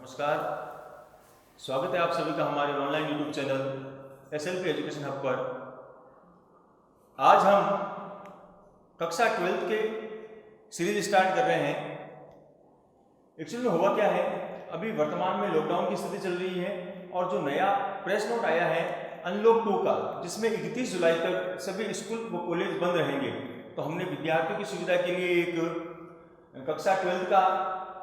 नमस्कार, स्वागत है आप सभी का हमारे online YouTube channel SLP education hub पर। आज हम कक्षा 12 के सीरीज स्टार्ट कर रहे हैं। एक्चुअली में हुआ क्या है, अभी वर्तमान में लॉकडाउन की स्थिति चल रही है और जो नया प्रेस नोट आया है अनलॉक 2 का, जिसमें 31 जुलाई तक सभी स्कूल व कॉलेज बंद रहेंगे, तो हमने विद्यार्थियों की सुविधा के लिए एक कक्षा 12 का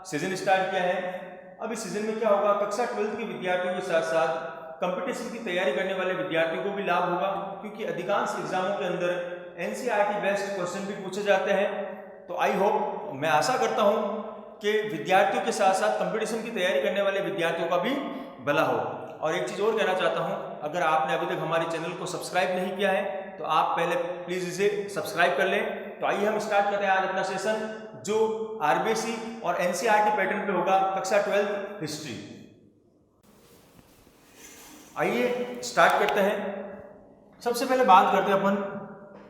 सीजन स्टार्ट किया है। अब इस सीजन में क्या होगा, कक्षा 12 के विद्यार्थियों के साथ साथ कंपटीशन की तैयारी करने वाले विद्यार्थियों को भी लाभ होगा, क्योंकि अधिकांश एग्जामों के अंदर NCERT बेस्ड क्वेश्चन भी पूछे जाते हैं। तो आई होप, मैं आशा करता हूं कि विद्यार्थियों के साथ साथ कंपटीशन की तैयारी करने वाले विद्यार्थियों का भी भला हो। और एक चीज़ और कहना चाहता हूं, अगर आपने अभी तक हमारे चैनल को सब्सक्राइब नहीं किया है तो आप पहले प्लीज़ इसे सब्सक्राइब कर लें। तो आइए हम स्टार्ट करते हैं आज अपना सेशन, जो RBC और NCERT पैटर्न पे होगा, कक्षा 12 हिस्ट्री। आइए स्टार्ट करते हैं। सबसे पहले बात करते हैं अपन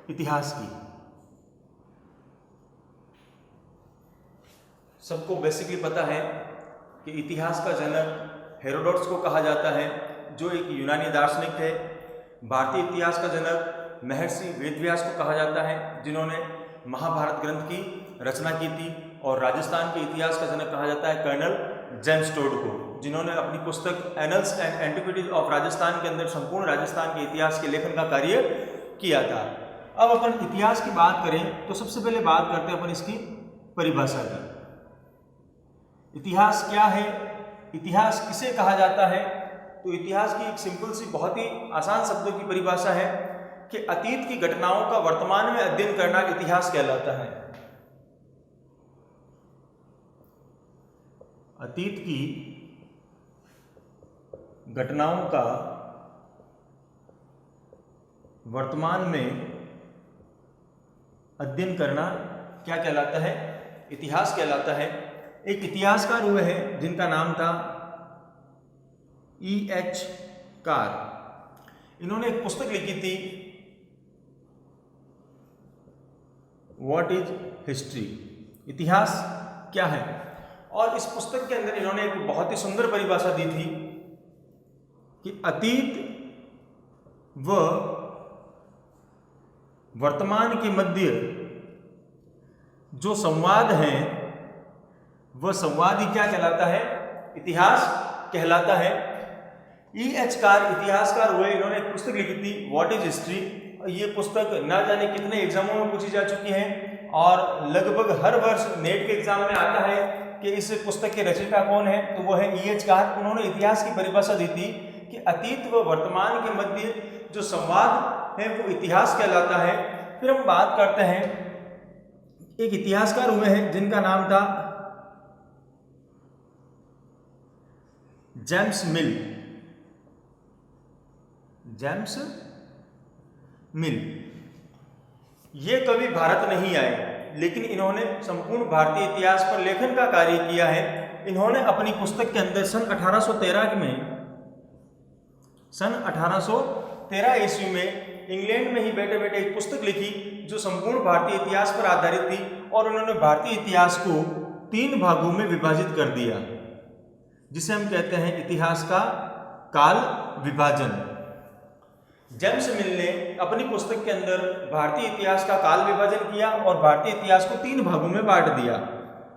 इतिहास की। सबको बेसिकली पता है कि इतिहास का जनक हेरोडोटस को कहा जाता है, जो एक यूनानी दार्शनिक थे। भारतीय इतिहास का जनक महर्षि वेदव्यास को कहा जाता है, जिन्होंने महाभारत ग्रंथ की रचना की थी। और राजस्थान के इतिहास का जनक कहा जाता है कर्नल जेम्स टोड को, जिन्होंने अपनी पुस्तक annuls and antiquities of Rajasthan के अंदर संपूर्ण राजस्थान के इतिहास के लेखन का कार्य किया था। अब अपन इतिहास की बात करें तो सबसे पहले बात करते हैं अपन इसकी परिभाषा की। इतिहास क्या है, इतिहास किसे कहा जाता है? तो इतिहास की एक सिंपल सी, बहुत ही आसान शब्दों की परिभाषा है कि अतीत की घटनाओं का वर्तमान में अध्ययन करना इतिहास कहलाता है। अतीत की घटनाओं का वर्तमान में अध्ययन करना क्या कहलाता है? इतिहास कहलाता है। एक इतिहासकार हुए हैं जिनका नाम था E.H. कार। इन्होंने एक पुस्तक लिखी थी, व्हाट इज हिस्ट्री, इतिहास क्या है। और इस पुस्तक के अंदर इन्होंने एक बहुत ही सुंदर परिभाषा दी थी कि अतीत व वर्तमान के मध्य जो संवाद है वह संवाद ही क्या कहलाता है? इतिहास कहलाता है। E.H. कार इतिहासकार हुए, इन्होंने एक पुस्तक लिखी थी व्हाट इज हिस्ट्री। ये पुस्तक ना जाने कितने एग्जामों में पूछी जा चुकी है और लगभग हर वर्ष नेट के एग्जाम में आता है कि इस पुस्तक के रचयिता कौन है, तो वो है E.H. कार। उन्होंने इतिहास की परिभाषा दी थी कि अतीत व वर्तमान के मध्य जो संवाद है वो इतिहास कहलाता है। फिर हम बात करते हैं, एक इतिहासकार हुए हैं जिनका नाम था जेम्स मिल। जेम्स मिल ये कभी भारत नहीं आए, लेकिन इन्होंने संपूर्ण भारतीय इतिहास पर लेखन का कार्य किया है। इन्होंने अपनी पुस्तक के अंदर सन 1813 ईस्वी में इंग्लैंड में ही बैठे बैठे एक पुस्तक लिखी जो संपूर्ण भारतीय इतिहास पर आधारित थी। और उन्होंने भारतीय इतिहास को 3 भागों में विभाजित कर दिया, जिसे हम कहते हैं इतिहास का काल विभाजन। जेम्स मिल ने अपनी पुस्तक के अंदर भारतीय इतिहास का काल विभाजन किया और भारतीय इतिहास को 3 भागों में बांट दिया।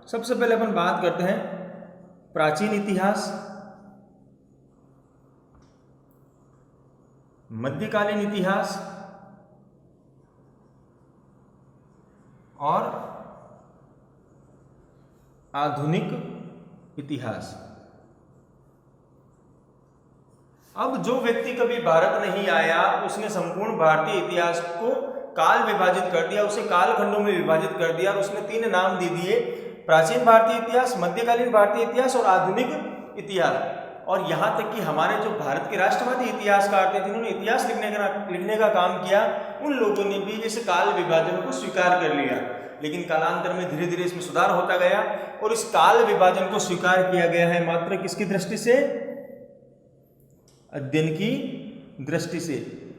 सबसे पहले अपन बात करते हैं प्राचीन इतिहास, मध्यकालीन इतिहास और आधुनिक इतिहास। अब जो व्यक्ति कभी भारत नहीं आया, उसने संपूर्ण भारतीय इतिहास को काल विभाजित कर दिया, उसे कालखंडों में विभाजित कर दिया और उसने 3 नाम दे दिए, प्राचीन भारतीय इतिहास, मध्यकालीन भारतीय इतिहास और आधुनिक इतिहास। और यहाँ तक कि हमारे जो भारत के राष्ट्रवादी इतिहासकार थे, जिन्होंने इतिहास लिखने का काम किया, उन लोगों ने भी इस काल विभाजन को स्वीकार कर लिया। लेकिन कालांतर में धीरे धीरे इसमें सुधार होता गया और इस काल विभाजन को स्वीकार किया गया है मात्र किसकी दृष्टि से? अध्ययन की दृष्टि से।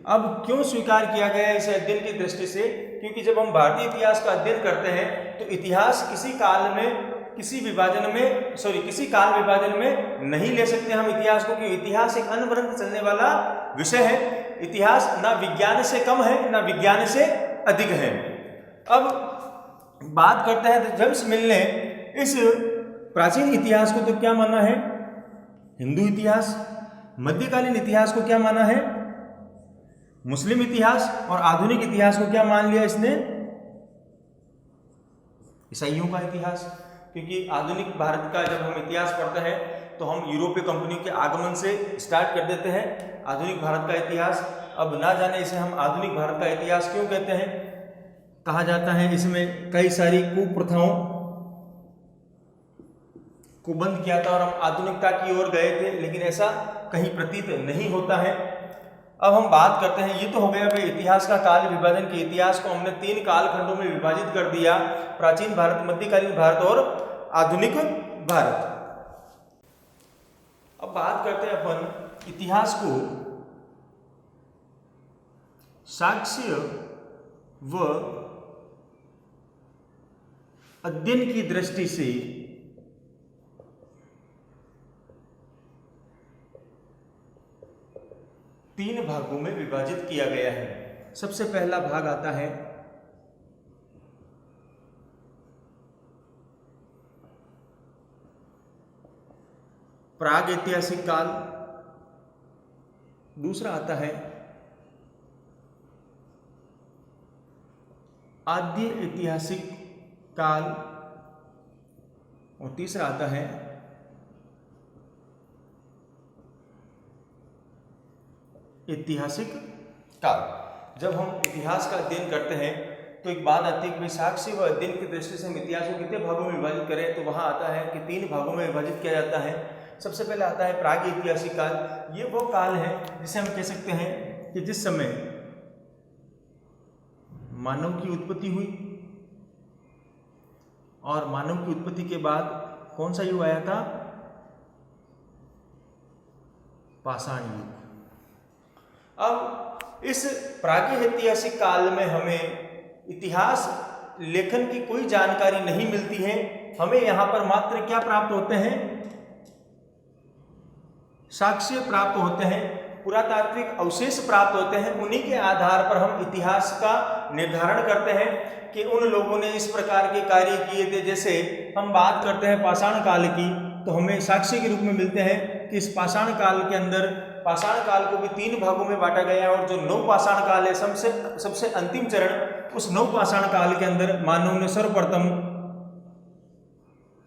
अब क्यों स्वीकार किया गया है इसे अध्ययन की दृष्टि से? क्योंकि जब हम भारतीय इतिहास का अध्ययन करते हैं तो इतिहास किसी काल में किसी काल विभाजन में नहीं ले सकते हम इतिहास को, क्योंकि इतिहास एक अनवरत चलने वाला विषय है। इतिहास ना विज्ञान से कम है ना विज्ञान से अधिक है। अब बात करते हैं जेम्स मिल ने इस प्राचीन इतिहास को तो क्या माना है, हिंदू इतिहास, मध्यकालीन इतिहास को क्या माना है, मुस्लिम इतिहास, और आधुनिक इतिहास को क्या मान लिया इसने, ईसाइयों का इतिहास। क्योंकि आधुनिक भारत का जब हम इतिहास पढ़ते हैं तो हम यूरोपीय कंपनियों के आगमन से स्टार्ट कर देते हैं आधुनिक भारत का इतिहास। अब ना जाने इसे हम आधुनिक भारत का इतिहास क्यों कहते हैं। कहा जाता है इसमें कई सारी कुप्रथाओं को बंद किया था और हम आधुनिकता की ओर गए थे, लेकिन ऐसा कहीं प्रतीत नहीं होता है। अब हम बात करते हैं, ये तो हो गया भाई इतिहास का काल विभाजन, के इतिहास को हमने 3 कालखंडों में विभाजित कर दिया, प्राचीन भारत, मध्यकालीन भारत और आधुनिक भारत। अब बात करते हैं अपन इतिहास को साक्ष्य व अध्ययन की दृष्टि से तीन भागों में विभाजित किया गया है। सबसे पहला भाग आता है प्राग ऐतिहासिक काल, दूसरा आता है आद्य ऐतिहासिक काल और तीसरा आता है ऐतिहासिक काल। जब हम इतिहास का अध्ययन करते हैं तो एक बात आती है कि साक्ष्य व अध्ययन की दृष्टि से हम इतिहास को कितने भागों में विभाजित करें, तो वहां आता है कि 3 भागों में विभाजित किया जाता है। सबसे पहले आता है प्राग ऐतिहासिक काल। ये वो काल है जिसे हम कह सकते हैं कि जिस समय मानव की उत्पत्ति हुई और मानव की उत्पत्ति के बाद कौन सा युग आया था, पाषाण युग। अब इस प्रागैतिहासिक काल में हमें इतिहास लेखन की कोई जानकारी नहीं मिलती है। हमें यहाँ पर मात्र क्या प्राप्त होते हैं, साक्ष्य प्राप्त होते हैं, पुरातात्विक अवशेष प्राप्त होते हैं। उन्हीं के आधार पर हम इतिहास का निर्धारण करते हैं कि उन लोगों ने इस प्रकार के कार्य किए थे। जैसे हम बात करते हैं पाषाण काल की, तो हमें साक्ष्य के रूप में मिलते हैं कि इस पाषाण काल के अंदर, पाषाण काल को भी 3 भागों में बांटा गया है और जो नवपाषाण काल है, सबसे अंतिम चरण, उस नवपाषाण काल के अंदर मानव ने सर्वप्रथम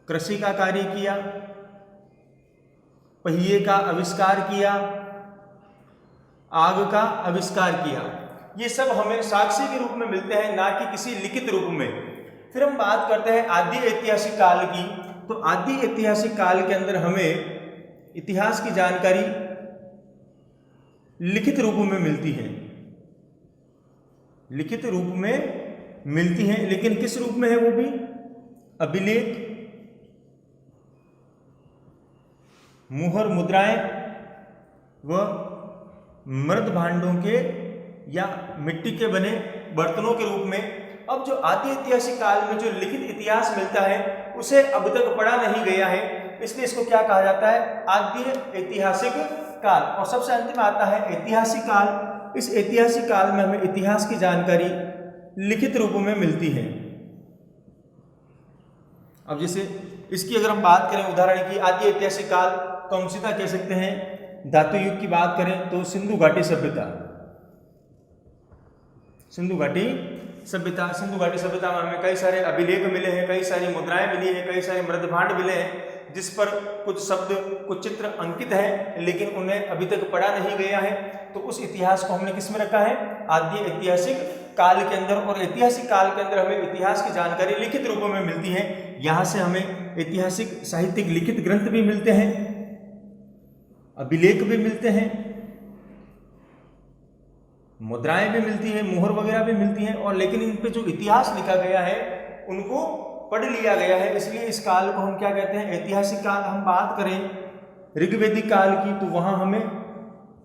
कृषि का कार्य किया, पहिए का आविष्कार किया, आग का आविष्कार किया। ये सब हमें साक्ष्य के रूप में मिलते हैं, ना कि किसी लिखित रूप में। फिर हम बात करते हैं आदि ऐतिहासिक काल की। तो आदि ऐतिहासिक काल के अंदर हमें इतिहास की जानकारी लिखित रूप में मिलती है, लिखित रूप में मिलती है, लेकिन किस रूप में है वो भी, अभिलेख, मुहर मुद्राएं व मृद भांडों के या मिट्टी के बने बर्तनों के रूप में। अब जो आदि ऐतिहासिक काल में जो लिखित इतिहास मिलता है उसे अब तक पढ़ा नहीं गया है, इसलिए इसको क्या कहा जाता है, आद्य ऐतिहासिक काल। और सबसे अंतिम आता है ऐतिहासिक काल। इस ऐतिहासिक काल में हमें इतिहास की जानकारी लिखित रूप में मिलती है। अब जैसे इसकी अगर हम बात करें उदाहरण की, आदि ऐतिहासिक काल, तो हम सीधा कह सकते हैं धातु युग की बात करें तो सिंधु घाटी सभ्यता, सिंधु घाटी सभ्यता। सिंधु घाटी सभ्यता में हमें कई सारे अभिलेख मिले हैं, कई सारी मुद्राएं मिली हैं, कई सारे मृदभांड मिले हैं, जिस पर कुछ शब्द, कुछ चित्र अंकित हैं, लेकिन उन्हें अभी तक पढ़ा नहीं गया है। तो उस इतिहास को हमने किस में रखा है, आदि ऐतिहासिक काल के अंदर। और ऐतिहासिक काल के अंदर हमें इतिहास की जानकारी लिखित रूपों में मिलती है। यहाँ से हमें ऐतिहासिक साहित्यिक लिखित ग्रंथ भी मिलते हैं, अभिलेख भी मिलते हैं, मुद्राएं भी मिलती हैं, मोहर वगैरह भी मिलती हैं, और लेकिन इन पे जो इतिहास लिखा गया है उनको पढ़ लिया गया है। इसलिए इस काल को हम क्या कहते हैं, ऐतिहासिक काल। हम बात करें ऋग्वेदिक काल की तो वहाँ हमें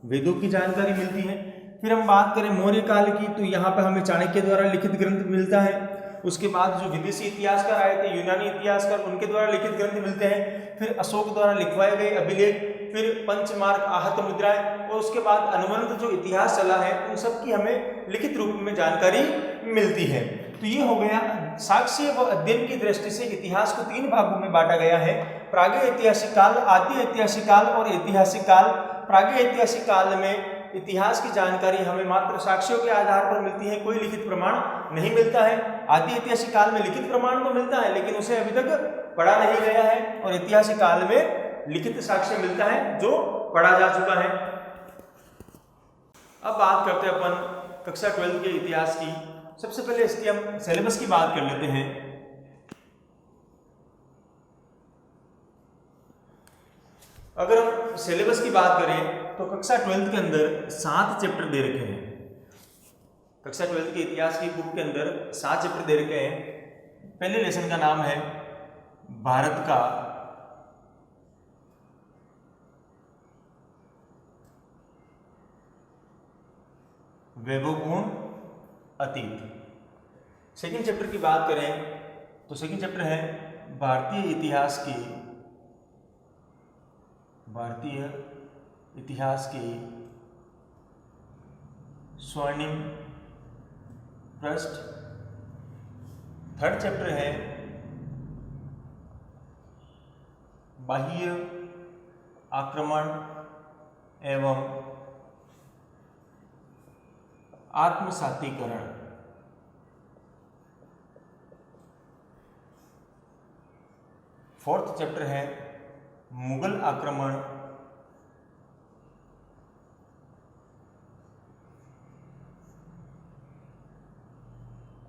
वेदों की जानकारी मिलती है। फिर हम बात करें मौर्य काल की तो यहाँ पर हमें चाणक्य द्वारा लिखित ग्रंथ मिलता है। उसके बाद जो विदेशी इतिहासकार आए थे, यूनानी इतिहासकार, उनके द्वारा लिखित ग्रंथ मिलते हैं। फिर अशोक द्वारा लिखवाए गए अभिलेख, फिर पंचमार्क आहत मुद्राएं, और उसके बाद अनुबंध जो इतिहास चला है उन सब की हमें लिखित रूप में जानकारी मिलती है। तो ये हो गया साक्ष्य व अध्ययन की दृष्टि से इतिहास को 3 भागों में बांटा गया है, प्रागैतिहासिक काल, आदि ऐतिहासिक काल और ऐतिहासिक काल। प्रागैतिहासिक काल में इतिहास की जानकारी हमें मात्र साक्ष्यों के आधार पर मिलती है, कोई लिखित प्रमाण नहीं मिलता है। आदि ऐतिहासिक काल में लिखित प्रमाण तो मिलता है लेकिन उसे अभी तक पढ़ा नहीं गया है, और ऐतिहासिक काल में लिखित साक्ष्य मिलता है जो पढ़ा जा चुका है। अब बात करते हैं अपन कक्षा 12 के इतिहास की। सबसे पहले इसकी हम सिलेबस की बात कर लेते हैं। अगर हम सिलेबस की बात करें तो कक्षा 12 के अंदर 7 चैप्टर दे रखे हैं। कक्षा 12 के इतिहास की बुक के अंदर 7 चैप्टर दे रखे हैं। पहले लेसन का नाम है भारत का वैभवपूर्ण अतीत। सेकंड चैप्टर की बात करें तो सेकंड चैप्टर है भारतीय इतिहास की स्वर्णिम पृष्ठ। थर्ड चैप्टर है बाह्य आक्रमण एवं आत्मसातीकरण। फोर्थ चैप्टर है मुगल आक्रमण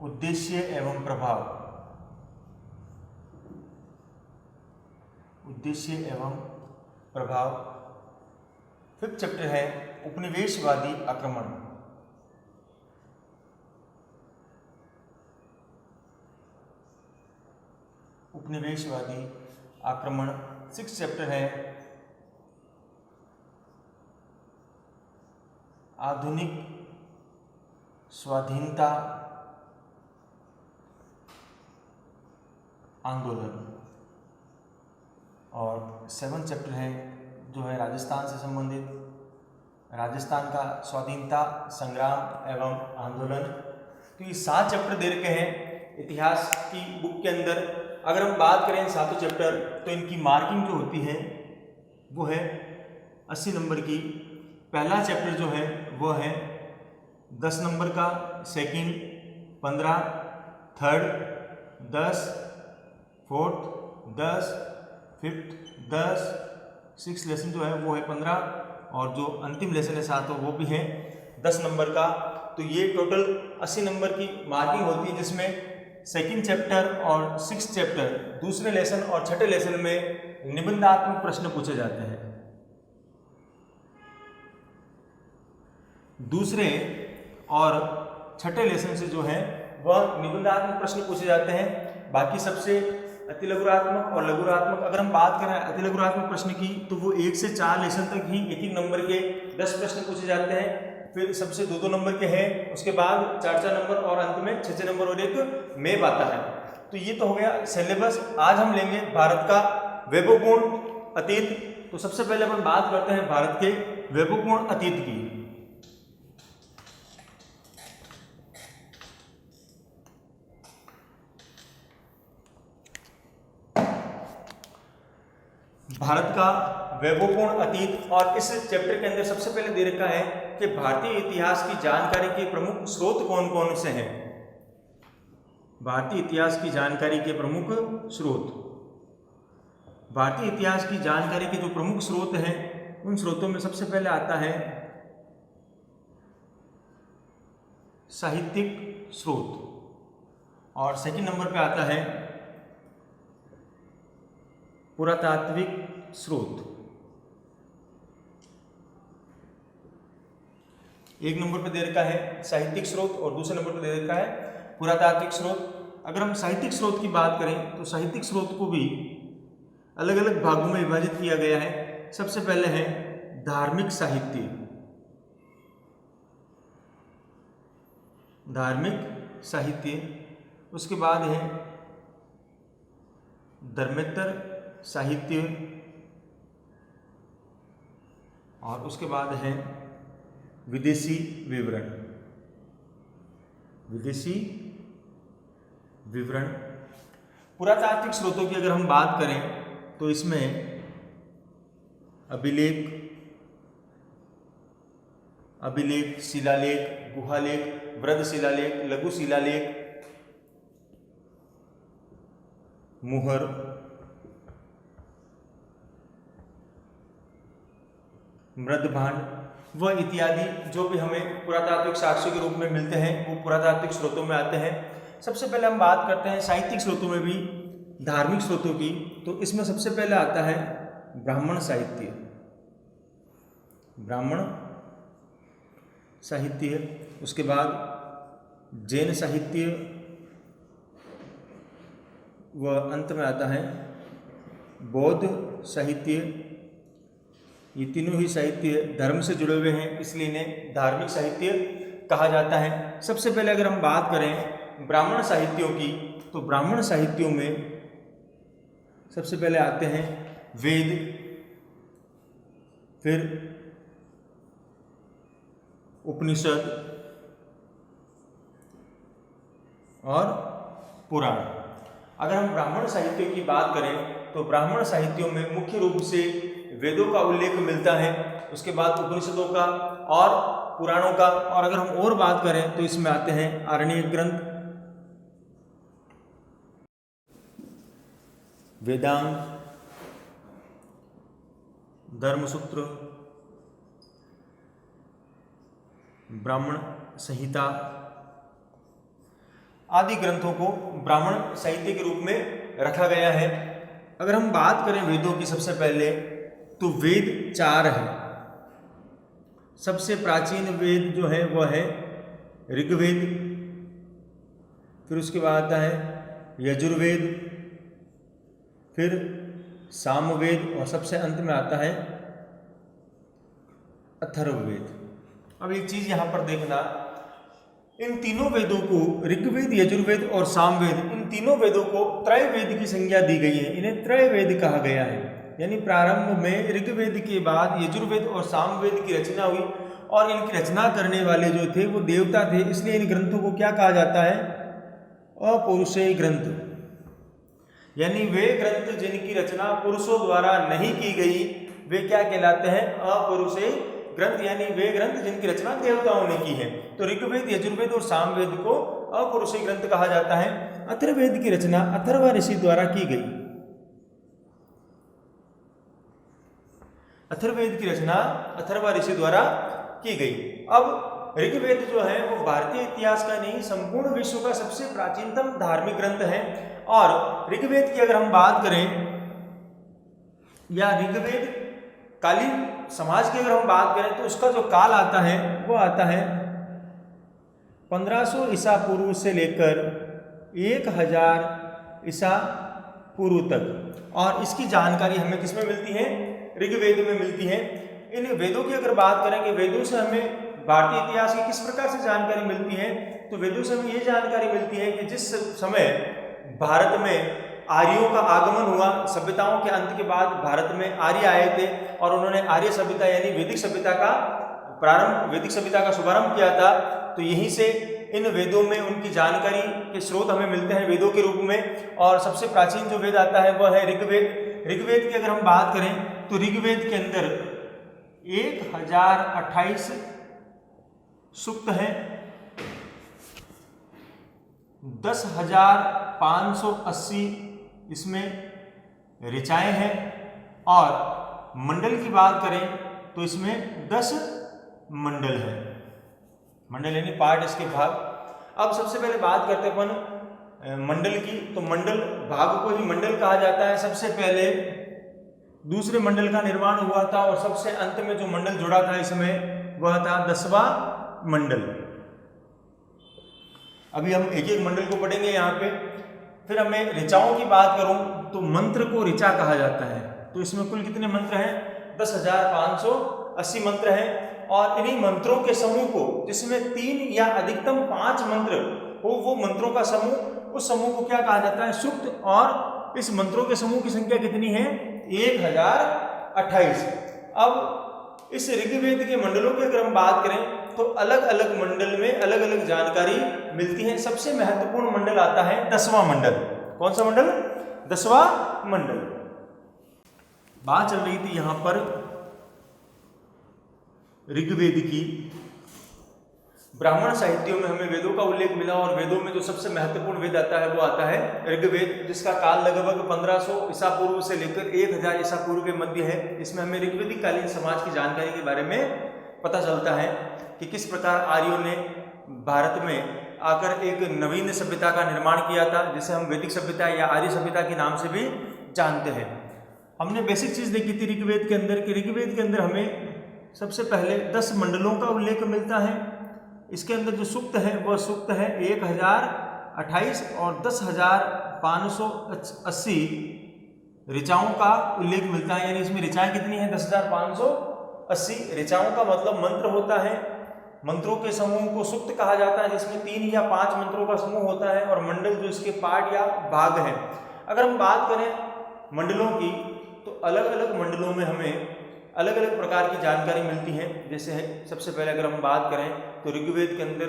उद्देश्य एवं प्रभाव। फिफ्थ चैप्टर है उपनिवेशवादी आक्रमण। सिक्स्थ चैप्टर है आधुनिक स्वाधीनता आंदोलन। और सेवंथ चैप्टर है जो है राजस्थान से संबंधित, राजस्थान का स्वाधीनता संग्राम एवं आंदोलन। तो ये 7 चैप्टर दे रखे हैं इतिहास की बुक के अंदर। अगर हम बात करें 7 चैप्टर तो इनकी मार्किंग जो होती है वो है 80 नंबर की। पहला चैप्टर जो है वो है 10 नंबर का, second 15, third 10, fourth 10, fifth 10, six lesson जो है वो है 15, और जो अंतिम लेसन है 7 वो भी है 10 नंबर का। तो ये टोटल 80 नंबर की मार्किंग होती है, जिसमें सेकंड चैप्टर और 6th चैप्टर दूसरे लेसन और छठे लेसन में निबंधात्मक प्रश्न पूछे जाते हैं। दूसरे और छठे लेसन से जो है वह निबंधात्मक प्रश्न पूछे जाते हैं। बाकी सबसे अतिलघुरात्मक और लघुरात्मक, अगर हम बात करें अतिलघुरात्मक प्रश्न की तो वो 1 से 4 लेसन तक ही 1-1 नंबर के 10 प्रश्न पूछे जाते हैं। फिर सबसे 2-2 नंबर के हैं, उसके बाद 4-4 नंबर और अंत में 6-6 नंबर और एक मैप आता है। तो ये तो हो गया सिलेबस। आज हम लेंगे भारत का वैभवपूर्ण अतीत। तो सबसे पहले अपन बात करते हैं भारत के वैभवपूर्ण अतीत की। भारत का वैभवपूर्ण अतीत, और इस चैप्टर के अंदर सबसे पहले दे रखा है कि भारतीय इतिहास की जानकारी के प्रमुख स्रोत कौन कौन से हैं। भारतीय इतिहास की जानकारी के प्रमुख स्रोत, भारतीय इतिहास की जानकारी के जो प्रमुख स्रोत हैं उन स्रोतों में सबसे पहले आता है साहित्यिक स्रोत, और सेकंड नंबर पे आता है पुरातात्विक स्रोत। एक नंबर पर दे रखा है साहित्यिक स्रोत और दूसरे नंबर पर दे रखा है पुरातात्विक स्रोत। अगर हम साहित्यिक स्रोत की बात करें तो साहित्यिक स्रोत को भी अलग अलग भागों में विभाजित किया गया है। सबसे पहले है धार्मिक साहित्य, उसके बाद है धर्मेतर साहित्य, और उसके बाद है विदेशी विवरण। विदेशी विवरण। पुरातात्विक स्रोतों की अगर हम बात करें तो इसमें अभिलेख, शिलालेख, गुहालेख, वृद्ध शिलालेख, लघु शिलालेख, मुहर, मृदभांड व इत्यादि जो भी हमें पुरातात्विक साक्ष्यों के रूप में मिलते हैं वो पुरातात्विक स्रोतों में आते हैं। सबसे पहले हम बात करते हैं साहित्यिक स्रोतों में भी धार्मिक स्रोतों की, तो इसमें सबसे पहले आता है ब्राह्मण साहित्य। ब्राह्मण साहित्य, उसके बाद जैन साहित्य व अंत में आता है बौद्ध साहित्य। ये तीनों ही साहित्य धर्म से जुड़े हुए हैं, इसलिए इन्हें धार्मिक साहित्य कहा जाता है। सबसे पहले अगर हम बात करें ब्राह्मण साहित्यों की, तो ब्राह्मण साहित्यों में सबसे पहले आते हैं वेद, फिर उपनिषद और पुराण। अगर हम ब्राह्मण साहित्यों की बात करें तो ब्राह्मण साहित्यों में मुख्य रूप से वेदों का उल्लेख मिलता है, उसके बाद उपनिषदों का और पुराणों का, और अगर हम और बात करें तो इसमें आते हैं आरण्यक ग्रंथ, वेदांग, धर्मसूत्र, ब्राह्मण संहिता आदि ग्रंथों को ब्राह्मण साहित्य के रूप में रखा गया है। अगर हम बात करें वेदों की सबसे पहले, तो वेद 4 है। सबसे प्राचीन वेद जो है वह है ऋग्वेद, फिर उसके बाद आता है यजुर्वेद, फिर सामवेद, और सबसे अंत में आता है अथर्ववेद। अब एक चीज यहां पर देखना, इन तीनों वेदों को ऋग्वेद, यजुर्वेद और सामवेद, इन तीनों वेदों को त्रयवेद की संज्ञा दी गई है। इन्हें त्रयवेद कहा गया है, यानी प्रारंभ में ऋग्वेद के बाद यजुर्वेद और सामवेद की रचना हुई, और इनकी रचना करने वाले जो थे वो देवता थे, इसलिए इन ग्रंथों को क्या कहा जाता है? अपौरुषेय ग्रंथ। यानी वे ग्रंथ जिनकी रचना पुरुषों द्वारा नहीं की गई वे क्या कहलाते हैं? अपौरुषेय ग्रंथ, यानी वे ग्रंथ जिनकी रचना देवताओं ने की है। तो ऋग्वेद, यजुर्वेद और सामवेद को अपौरुषेय ग्रंथ कहा जाता है। अथर्ववेद की रचना अथर्व ऋषि द्वारा की गई। अथर्ववेद की रचना अथर्व ऋषि द्वारा की गई। अब ऋग्वेद जो है वो भारतीय इतिहास का नहीं, संपूर्ण विश्व का सबसे प्राचीनतम धार्मिक ग्रंथ है। और ऋग्वेद की अगर हम बात करें, या ऋग्वेद कालीन समाज की अगर हम बात करें, तो उसका जो काल आता है वो आता है 1500 ईसा पूर्व से लेकर 1000 ईसा पूर्व तक। और इसकी जानकारी हमें किसमें मिलती है? ऋग्वेद में मिलती है। इन वेदों की अगर बात करेंगे, वेदों से हमें भारतीय इतिहास की किस प्रकार से जानकारी मिलती है? तो वेदों से हमें ये जानकारी मिलती है कि जिस समय भारत में आर्यों का आगमन हुआ, सभ्यताओं के अंत के बाद भारत में आर्य आए थे और उन्होंने आर्य सभ्यता यानी वैदिक सभ्यता का प्रारंभ, वैदिक सभ्यता का शुभारंभ किया था। तो यहीं से इन वेदों में उनकी जानकारी के स्रोत हमें मिलते हैं वेदों के रूप में। और सबसे प्राचीन जो वेद आता है वह है ऋग्वेद। ऋग्वेद की अगर हम बात करें तो ऋग्वेद के अंदर 1028 सूक्त हैं, 10,580 इसमें ऋचाएं हैं, और मंडल की बात करें तो इसमें 10 मंडल है। मंडल यानी पार्ट, इसके भाग। अब सबसे पहले बात करते हैं अपन मंडल की। तो मंडल भाग को ही मंडल कहा जाता है। सबसे पहले दूसरे मंडल का निर्माण हुआ था और सबसे अंत में जो मंडल जुड़ा था इसमें वह था 10वां मंडल। अभी हम एक एक मंडल को पढ़ेंगे यहाँ पे। फिर हमें ऋचाओं की बात करूं तो मंत्र को ऋचा कहा जाता है। तो इसमें कुल कितने मंत्र हैं? 10,580 मंत्र हैं। और इन्हीं मंत्रों के समूह को, जिसमें 3 या अधिकतम 5 मंत्र हो, वो मंत्रों का समूह उस समूह को क्या कहा जाता है? सुक्त। और इस मंत्रों के समूह की संख्या कितनी है? 1028। अब इस ऋग्वेद के मंडलों की अगर हम बात करें तो अलग अलग मंडल में अलग अलग जानकारी मिलती है। सबसे महत्वपूर्ण मंडल आता है 10वां मंडल। कौन सा मंडल? 10वां मंडल। बात चल रही थी यहां पर ऋग्वेद की। ब्राह्मण साहित्यों में हमें वेदों का उल्लेख मिला और वेदों में जो सबसे महत्वपूर्ण वेद आता है वो आता है ऋग्वेद, जिसका काल लगभग 1500 ईसा पूर्व से लेकर 1000 ईसा पूर्व के मध्य है। इसमें हमें ऋग्वेदिक कालीन समाज की जानकारी के बारे में पता चलता है कि किस प्रकार आर्यों ने भारत में आकर एक नवीन सभ्यता का निर्माण किया था, जिसे हम वैदिक सभ्यता या आर्य सभ्यता के नाम से भी जानते हैं। हमने बेसिक चीज देखी थी ऋग्वेद के अंदर कि ऋग्वेद के अंदर हमें सबसे पहले 10 मंडलों का उल्लेख मिलता है। इसके अंदर जो सूक्त है वह सूक्त है 1028 और 10,580 ऋचाओं का उल्लेख मिलता है। यानी इसमें ऋचाएं कितनी है? 10,580। ऋचाओं का मतलब मंत्र होता है। मंत्रों के समूह को सूक्त कहा जाता है, जिसमें 3 या 5 मंत्रों का समूह होता है, और मंडल जो इसके पाठ या भाग है। अगर हम बात करें मंडलों की तो अलग अलग मंडलों में हमें अलग अलग प्रकार की जानकारी मिलती है। जैसे सबसे पहले अगर हम बात करें तो ऋग्वेद के अंदर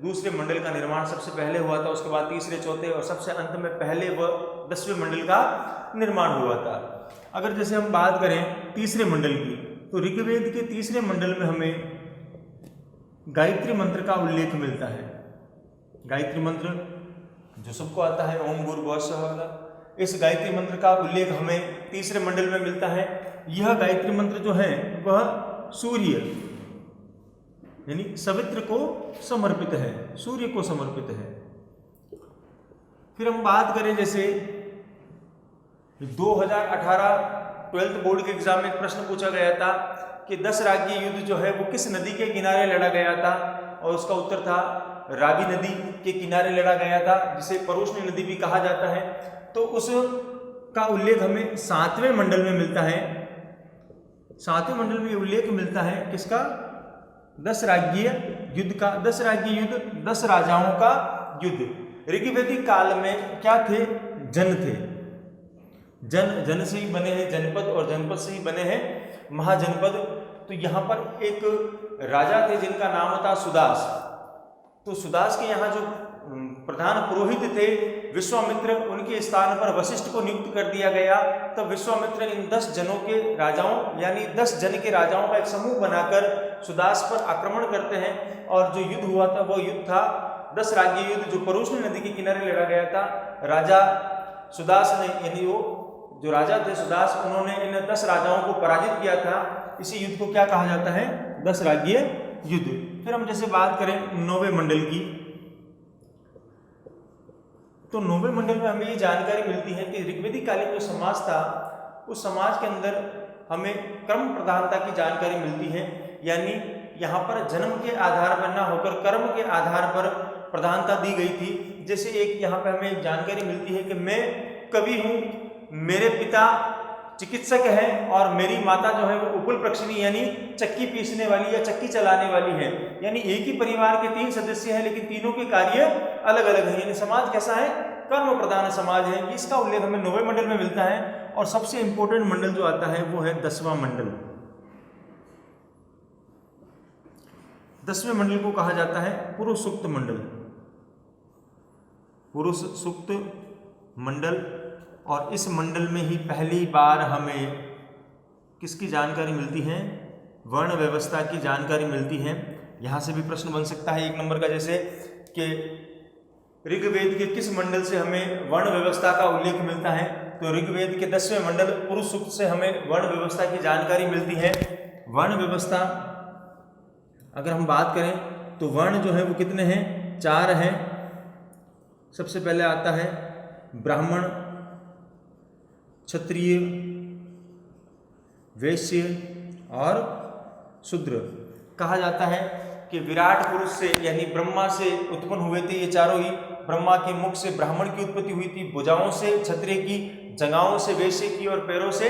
दूसरे मंडल का निर्माण सबसे पहले हुआ था, उसके बाद तीसरे, चौथे और सबसे अंत में पहले व 10वें मंडल का निर्माण हुआ था। अगर जैसे हम बात करें तीसरे मंडल की तो ऋग्वेद के तीसरे मंडल में हमें गायत्री मंत्र का उल्लेख मिलता है। गायत्री मंत्र जो सबको आता है, ओम भूर्भुवः स्वः। इस गायत्री मंत्र का उल्लेख हमें तीसरे मंडल में मिलता है। यह गायत्री मंत्र जो है वह सूर्य यानी सवित्र को समर्पित है, सूर्य को समर्पित है। फिर हम बात करें जैसे 2018 12th बोर्ड के एग्जाम में एक प्रश्न पूछा गया था कि 10 राज्य युद्ध जो है वो किस नदी के किनारे लड़ा गया था, और उसका उत्तर था रावी नदी के किनारे लड़ा गया था, जिसे परोशनी नदी भी कहा जाता है। तो उस का उल्लेख हमें 7वें मंडल में मिलता है। 7वें मंडल में उल्लेख मिलता है किसका? 10 राज्य युद्ध का। 10 राज्य युद्ध, 10 राजाओं का युद्ध। ऋग्वैदिक काल में क्या थे? जन थे। जन से ही बने हैं जनपद, और जनपद से ही बने हैं महाजनपद। तो यहाँ पर एक राजा थे जिनका नाम था सुदास। तो सुदास के यहाँ जो प्रधान पुरोहित थे विश्वामित्र, उनके स्थान पर वशिष्ठ को नियुक्त कर दिया गया। तब विश्वामित्र इन 10 जनों के राजाओं यानी 10 जन के राजाओं का एक समूह बनाकर सुदास पर आक्रमण करते हैं, और जो युद्ध हुआ था वो युद्ध था 10 राज्य युद्ध, जो परोशनी नदी के किनारे लड़ा गया था। राजा सुदास ने यानी वो जो राजा थे सुदास, उन्होंने इन 10 राजाओं को पराजित किया था। इसी युद्ध को क्या कहा जाता है? 10 राज्य युद्ध। फिर हम जैसे बात करें 9वें मंडल की तो 9वें मंडल में हमें ये जानकारी मिलती है कि ऋग्वैदिक कालीन जो समाज था उस समाज के अंदर हमें क्रम प्रधानता की जानकारी मिलती है। यानी यहाँ पर जन्म के आधार पर ना होकर कर्म के आधार पर प्रधानता दी गई थी। जैसे एक यहाँ पे हमें जानकारी मिलती है कि मैं कवि हूँ, मेरे पिता चिकित्सक हैं, और मेरी माता जो है वो उपल प्रक्षिणी यानी चक्की पीसने वाली या चक्की चलाने वाली है। यानी एक ही परिवार के 3 सदस्य हैं, लेकिन तीनों के कार्य अलग अलग हैं। यानी समाज कैसा है? कर्म प्रधान समाज है। इसका उल्लेख हमें 9वें मंडल में मिलता है। और सबसे इंपॉर्टेंट मंडल जो आता है वो है 10वां मंडल। 10वें मंडल को कहा जाता है पुरुष सूक्त मंडल। पुरुष सूक्त मंडल, और इस मंडल में ही पहली बार हमें किसकी जानकारी मिलती है? वर्ण व्यवस्था की जानकारी मिलती है। यहाँ से भी प्रश्न बन सकता है 1 नंबर का, जैसे कि ऋग्वेद के किस मंडल से हमें वर्ण व्यवस्था का उल्लेख मिलता है? तो ऋग्वेद के 10वें मंडल पुरुष सूक्त से हमें वर्ण व्यवस्था की जानकारी मिलती है। वर्ण व्यवस्था अगर हम बात करें तो वर्ण जो है वो कितने हैं? 4 हैं। सबसे पहले आता है ब्राह्मण, क्षत्रिय, वैश्य और शूद्र। कहा जाता है कि विराट पुरुष से यानी ब्रह्मा से उत्पन्न हुए थे ये चारों ही। ब्रह्मा के मुख से ब्राह्मण की उत्पत्ति हुई थी, भुजाओं से क्षत्रिय की, जंघाओं से वैश्य की और पैरों से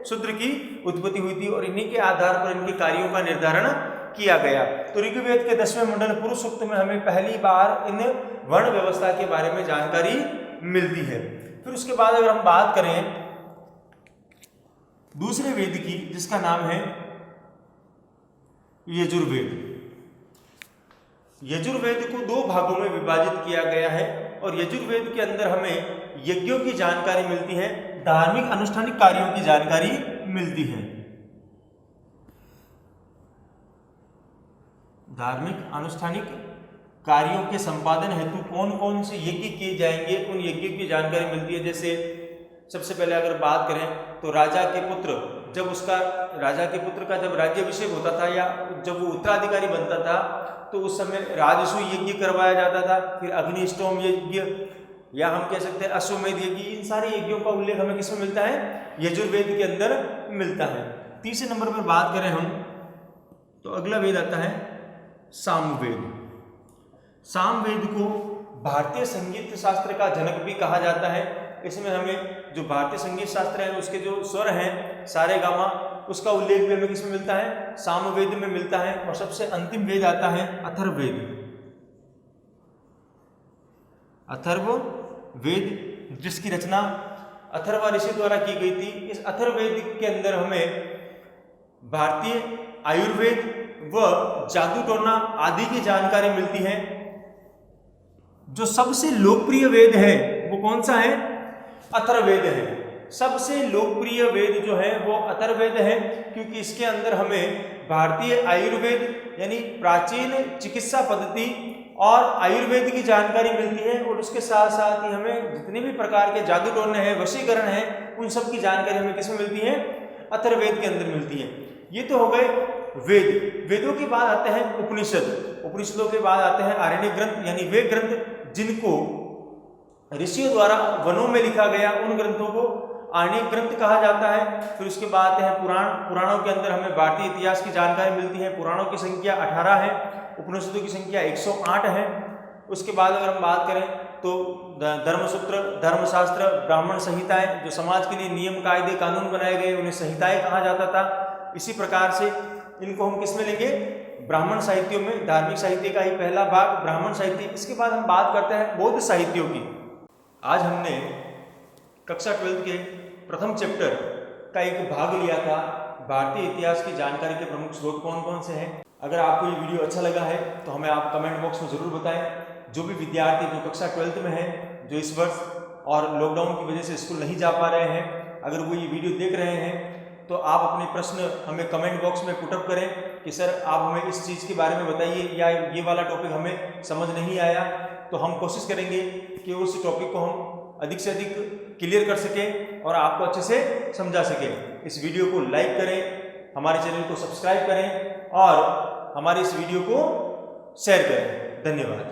शूद्र की उत्पत्ति हुई थी, और इन्हीं के आधार पर इनके कार्यों का निर्धारण किया गया। तो ऋग्वेद के 10वें मंडल पुरुष सूक्त में हमें पहली बार इन वर्ण व्यवस्था के बारे में जानकारी मिलती है। फिर उसके बाद अगर हम बात करें दूसरे वेद की, जिसका नाम है यजुर्वेद। यजुर्वेद को 2 भागों में विभाजित किया गया है और यजुर्वेद के अंदर हमें यज्ञों की जानकारी मिलती है, धार्मिक अनुष्ठानिक कार्यों की जानकारी मिलती है। धार्मिक अनुष्ठानिक कार्यों के संपादन हेतु कौन कौन से यज्ञ किए जाएंगे, उन यज्ञों की जानकारी मिलती है। जैसे सबसे पहले अगर बात करें तो राजा के पुत्र जब राज्याभिषेक होता था या जब वो उत्तराधिकारी बनता था तो उस समय राजसूय यज्ञ करवाया जाता था। फिर अग्निष्टोम यज्ञ या हम कह सकते हैं अश्वमेध यज्ञ, इन सारे यज्ञों का उल्लेख हमें किसमें मिलता है? यजुर्वेद के अंदर मिलता है। तीसरे नंबर पर बात करें हम तो अगला वेद आता है सामवेद। सामवेद को भारतीय संगीत शास्त्र का जनक भी कहा जाता है। इसमें हमें जो भारतीय संगीत शास्त्र है उसके जो स्वर हैं सारे गामा, उसका उल्लेख भी हमें किसमें मिलता है? सामवेद में मिलता है। और सबसे अंतिम वेद आता है अथर्ववेद। अथर्ववेद जिसकी रचना अथर्व ऋषि द्वारा की गई थी। इस अथर्ववेद के अंदर हमें भारतीय आयुर्वेद व जादू टोना आदि की जानकारी मिलती है। जो सबसे लोकप्रिय वेद है वो कौन सा है? अथर्ववेद है। सबसे लोकप्रिय वेद जो है वो अथर्ववेद है, क्योंकि इसके अंदर हमें भारतीय आयुर्वेद यानी प्राचीन चिकित्सा पद्धति और आयुर्वेद की जानकारी मिलती है। और उसके साथ साथ ही हमें जितने भी प्रकार के जादू टोने हैं, वशीकरण है, उन सब की जानकारी हमें किसमें मिलती है? अथर्ववेद के अंदर मिलती है। ये तो हो गए वेद। वेदों के बाद आते हैं उपनिषद। उपनिषदों के बाद आते हैं आरण्य ग्रंथ, यानी वे ग्रंथ जिनको ऋषियों द्वारा वनों में लिखा गया, उन ग्रंथों को आरण्य ग्रंथ कहा जाता है। फिर उसके बाद आते हैं पुराण। पुराणों के अंदर हमें भारतीय इतिहास की जानकारी मिलती है। पुराणों की संख्या 18 है, उपनिषदों की संख्या 108 है। उसके बाद अगर हम बात करें तो धर्मसूत्र, धर्मशास्त्र, ब्राह्मण संहिताएं, जो समाज के लिए नियम कायदे कानून बनाए गए, उन्हें संहिताएं कहा जाता था। इसी प्रकार से इनको हम किस में लेंगे? ब्राह्मण साहित्यों में। धार्मिक साहित्य का ही पहला भाग ब्राह्मण साहित्य। इसके बाद हम बात करते हैं बौद्ध साहित्यों की। आज हमने कक्षा 12 के प्रथम चैप्टर का एक भाग लिया था, भारतीय इतिहास की जानकारी के प्रमुख स्रोत कौन कौन से हैं। अगर आपको ये वीडियो अच्छा लगा है तो हमें आप कमेंट बॉक्स में ज़रूर बताएं। जो भी विद्यार्थी जो कक्षा 12 में हैं, जो इस वर्ष और लॉकडाउन की वजह से स्कूल नहीं जा पा रहे हैं, अगर वो ये वीडियो देख रहे हैं तो आप अपने प्रश्न हमें कमेंट बॉक्स में पुटअप करें कि सर आप हमें इस चीज़ के बारे में बताइए, या ये वाला टॉपिक हमें समझ नहीं आया। तो हम कोशिश करेंगे कि उस टॉपिक को हम अधिक से अधिक क्लियर कर सकें और आपको अच्छे से समझा सकें। इस वीडियो को लाइक करें, हमारे चैनल को सब्सक्राइब करें और हमारे इस वीडियो को शेयर करें। धन्यवाद।